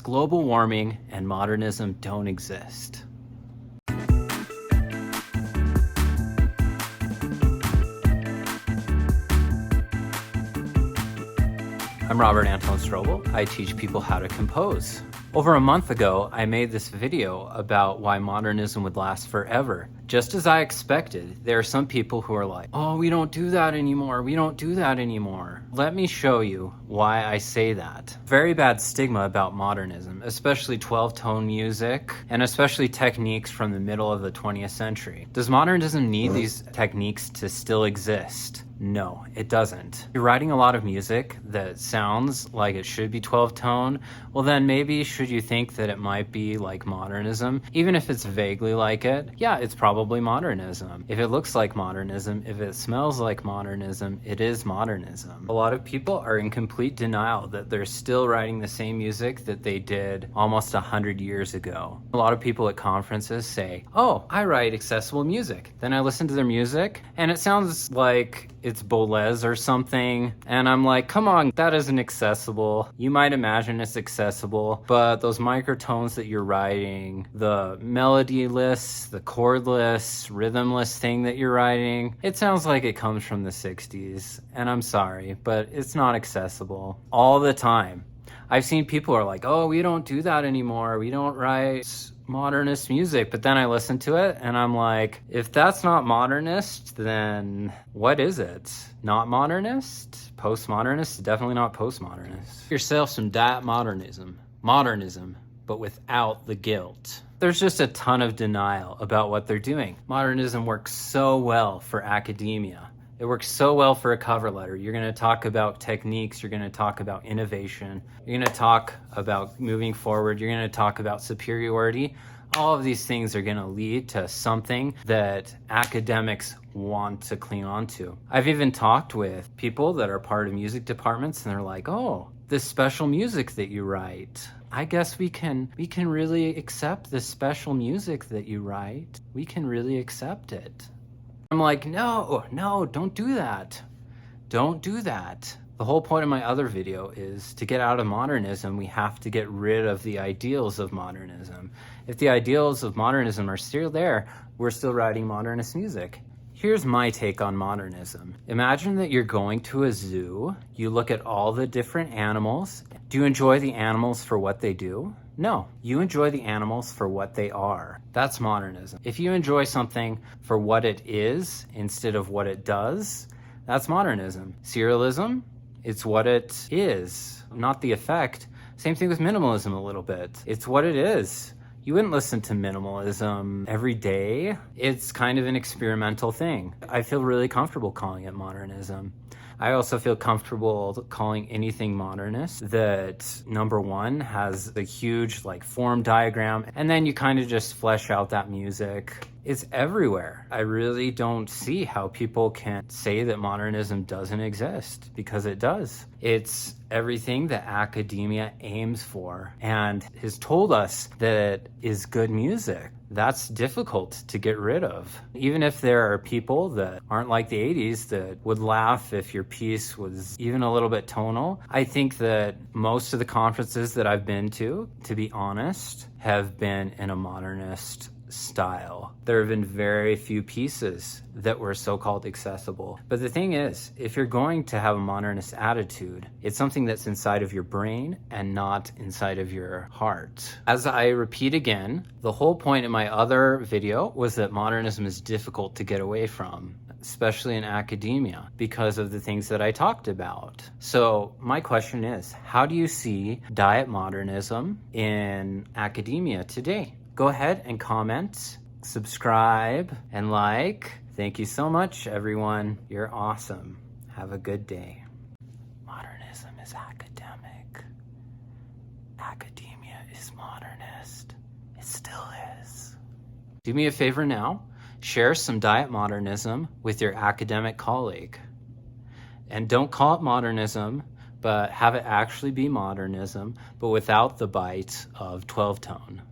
global warming and modernism don't exist. I'm Robert Anton Strobel. I teach people how to compose. Over a month ago, I made this video about why modernism would last forever. Just as I expected, there are some people who are like, oh, we don't do that anymore. We don't do that anymore. Let me show you why I say that. Very bad stigma about modernism, especially 12-tone music, and especially techniques from the middle of the 20th century. Does modernism need these techniques to still exist? No, it doesn't. You're writing a lot of music that sounds like it should be 12-tone, well then maybe should you think that it might be like modernism? Even if it's vaguely like it, yeah, it's probably modernism. If it looks like modernism, if it smells like modernism, it is modernism. A lot of people are in complete denial that they're still writing the same music that they did almost 100 years ago. A lot of people at conferences say, oh, I write accessible music. Then I listen to their music and it sounds like it's Boles or something, and I'm like, come on, that isn't accessible. You might imagine it's accessible, but those microtones that you're writing, the melodyless, the chordless, rhythmless thing that you're writing, it sounds like it comes from the 60s, and I'm sorry, but it's not accessible. All the time. I've seen people who are like, oh, we don't do that anymore. We don't write modernist music. But then I listen to it and I'm like, if that's not modernist, then what is it? Not modernist? Postmodernist? Definitely not postmodernist. Yourself some diet modernism, but without the guilt. There's just a ton of denial about what they're doing. Modernism works so well for academia. It works so well for a cover letter. You're going to talk about techniques. You're going to talk about innovation. You're going to talk about moving forward. You're going to talk about superiority. All of these things are going to lead to something that academics want to cling on to. I've even talked with people that are part of music departments and they're like, oh, this special music that you write, I guess we can really accept this special music that you write. We can really accept it. I'm like, no, don't do that. Don't do that. The whole point of my other video is to get out of modernism, we have to get rid of the ideals of modernism. If the ideals of modernism are still there, we're still writing modernist music. Here's my take on modernism. Imagine that you're going to a zoo, you look at all the different animals. Do you enjoy the animals for what they do? No, you enjoy the animals for what they are. That's modernism. If you enjoy something for what it is instead of what it does, that's modernism. Serialism, it's what it is, not the effect. Same thing with minimalism a little bit. It's what it is. You wouldn't listen to minimalism every day. It's kind of an experimental thing. I feel really comfortable calling it modernism. I also feel comfortable calling anything modernist that, number one, has a huge form diagram, and then you kind of just flesh out that music. It's everywhere. I really don't see how people can say that modernism doesn't exist, because it does. It's everything that academia aims for and has told us that is good music. That's difficult to get rid of. Even if there are people that aren't like the 80s that would laugh if your piece was even a little bit tonal, I think that most of the conferences that I've been to be honest, have been in a modernist style. There have been very few pieces that were so-called accessible. But the thing is, if you're going to have a modernist attitude, it's something that's inside of your brain and not inside of your heart. As I repeat again, the whole point in my other video was that modernism is difficult to get away from, especially in academia, because of the things that I talked about. So my question is, how do you see diet modernism in academia today? Go ahead and comment, subscribe, and like. Thank you so much, everyone. You're awesome. Have a good day. Modernism is academic. Academia is modernist. It still is. Do me a favor now. Share some diet modernism with your academic colleague. And don't call it modernism, but have it actually be modernism, but without the bite of 12-tone.